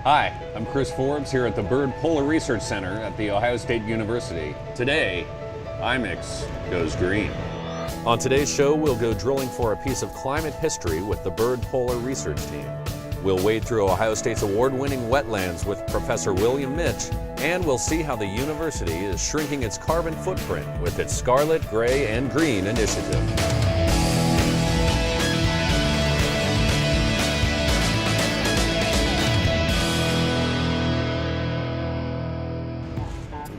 Hi, I'm Chris Forbes here at the Byrd Polar Research Center at The Ohio State University. Today, iMix goes green. On today's show, we'll go drilling for a piece of climate history with the Byrd Polar Research team. We'll wade through Ohio State's award-winning wetlands with Professor William Mitch, and we'll see how the university is shrinking its carbon footprint with its Scarlet, Gray, and Green initiative.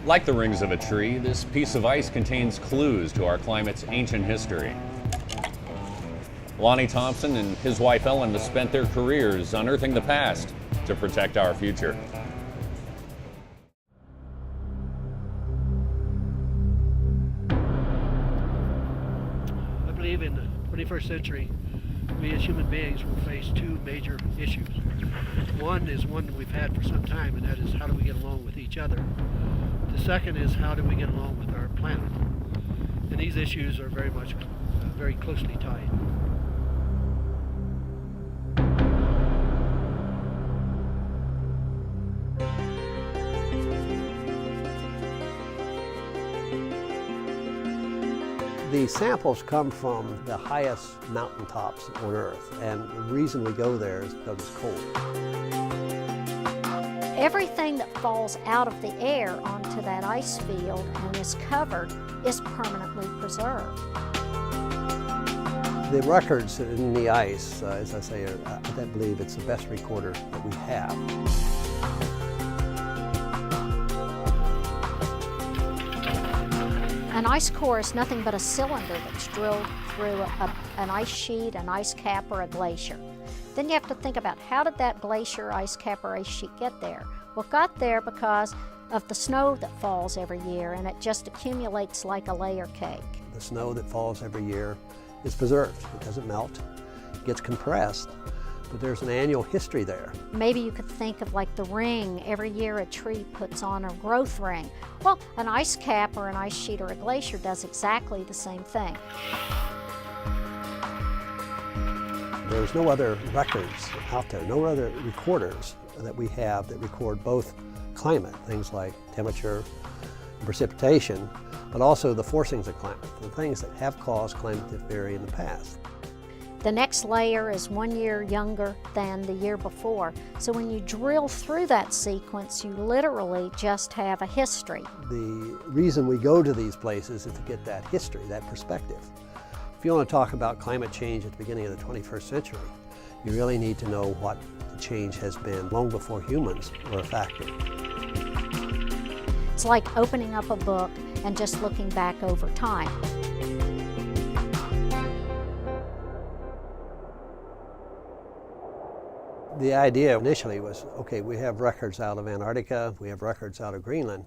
Like the rings of a tree, this piece of ice contains clues to our climate's ancient history. Lonnie Thompson and his wife Ellen have spent their careers unearthing the past to protect our future. I believe in the 21st century, we as human beings will face two major issues. One is one that we've had for some time, and that is how do we get along with each other. The second is how do we get along with our planet. And these issues are very closely tied. The samples come from the highest mountaintops on Earth, and the reason we go there is because it's cold. Everything that falls out of the air onto that ice field and is covered is permanently preserved. The records in the ice, as I say, I believe it's the best recorder that we have. An ice core is nothing but a cylinder that's drilled through an ice sheet, an ice cap, or a glacier. Then you have to think about how did that glacier, ice cap, or ice sheet get there? Well, it got there because of the snow that falls every year, and it just accumulates like a layer cake. The snow that falls every year is preserved. It doesn't melt, it gets compressed, but there's an annual history there. Maybe you could think of like the ring. Every year a tree puts on a growth ring. Well, an ice cap or an ice sheet or a glacier does exactly the same thing. There's no other records out there, no other recorders that we have that record both climate, things like temperature, precipitation, but also the forcings of climate, the things that have caused climate to vary in the past. The next layer is 1 year younger than the year before. So when you drill through that sequence, you literally just have a history. The reason we go to these places is to get that history, that perspective. If you want to talk about climate change at the beginning of the 21st century, you really need to know what the change has been long before humans were a factor. It's like opening up a book and just looking back over time. The idea initially was, okay, we have records out of Antarctica, we have records out of Greenland.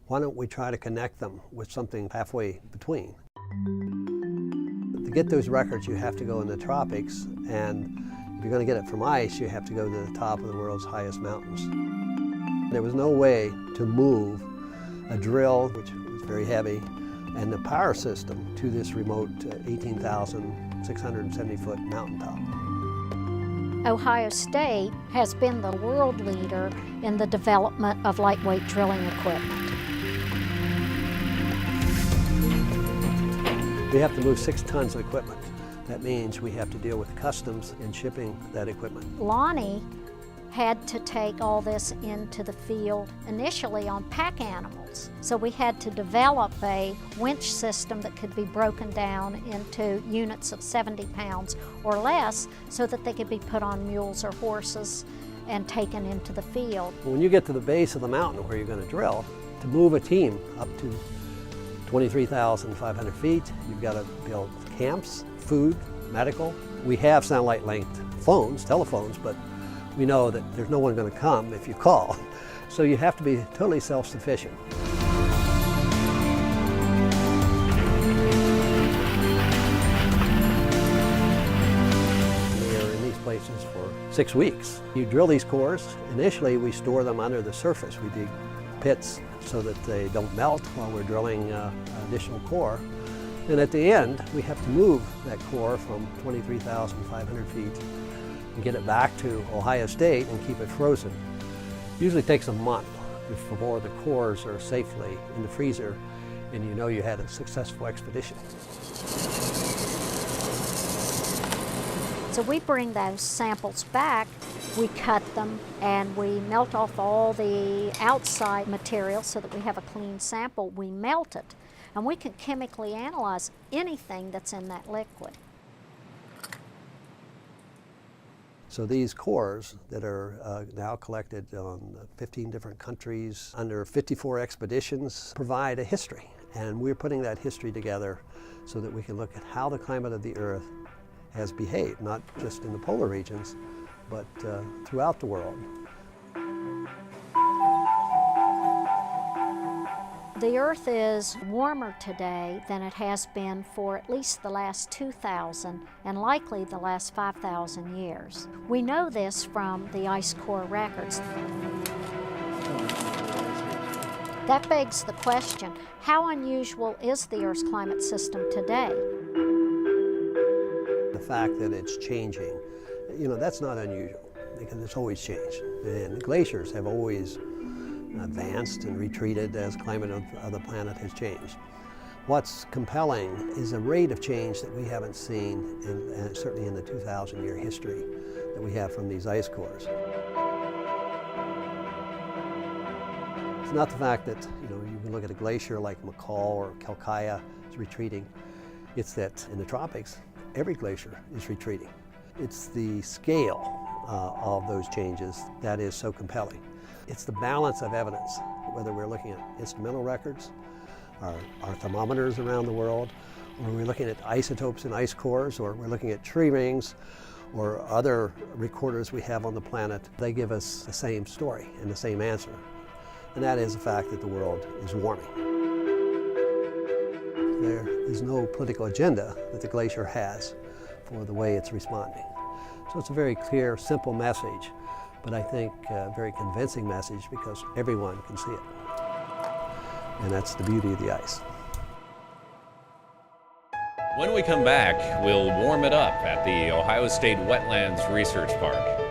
Why don't we try to connect them with something halfway between? To get those records, you have to go in the tropics, and if you're going to get it from ice, you have to go to the top of the world's highest mountains. There was no way to move a drill, which was very heavy, and the power system to this remote 18,670-foot mountaintop. Ohio State has been the world leader in the development of lightweight drilling equipment. We have to move 6 tons of equipment. That means we have to deal with customs in shipping that equipment. Lonnie had to take all this into the field initially on pack animals. So we had to develop a winch system that could be broken down into units of 70 pounds or less so that they could be put on mules or horses and taken into the field. When you get to the base of the mountain where you're going to drill, to move a team up to 23,500 feet, you've got to build camps, food, medical. We have satellite-linked phones, telephones, but we know that there's no one going to come if you call. So you have to be totally self-sufficient. We are in these places for 6 weeks. You drill these cores. Initially, we store them under the surface. We dig pits so that they don't melt while we're drilling additional core. And at the end, we have to move that core from 23,500 feet and get it back to Ohio State and keep it frozen. Usually takes a month before the cores are safely in the freezer and you know you had a successful expedition. So we bring those samples back, we cut them, and we melt off all the outside material so that we have a clean sample. We melt it, and we can chemically analyze anything that's in that liquid. So these cores that are now collected on 15 different countries under 54 expeditions provide a history. And we're putting that history together so that we can look at how the climate of the Earth has behaved, not just in the polar regions, but throughout the world. The Earth is warmer today than it has been for at least the last 2,000 and likely the last 5,000 years. We know this from the ice core records. That begs the question, how unusual is the Earth's climate system today? The fact that it's changing, you know, that's not unusual because it's always changed. And glaciers have always advanced and retreated as climate of the planet has changed. What's compelling is a rate of change that we haven't seen, certainly in the 2,000-year history that we have from these ice cores. It's not the fact that, you know, you can look at a glacier like McCall or Quelccaya is retreating. It's that in the tropics, every glacier is retreating. It's the scale of those changes that is so compelling. It's the balance of evidence, whether we're looking at instrumental records, our thermometers around the world, or we're looking at isotopes in ice cores, or we're looking at tree rings, or other recorders we have on the planet. They give us the same story and the same answer, and that is the fact that the world is warming. There is no political agenda that the glacier has for the way it's responding. So it's a very clear, simple message, but I think a very convincing message because everyone can see it. And that's the beauty of the ice. When we come back, we'll warm it up at the Ohio State Wetlands Research Park.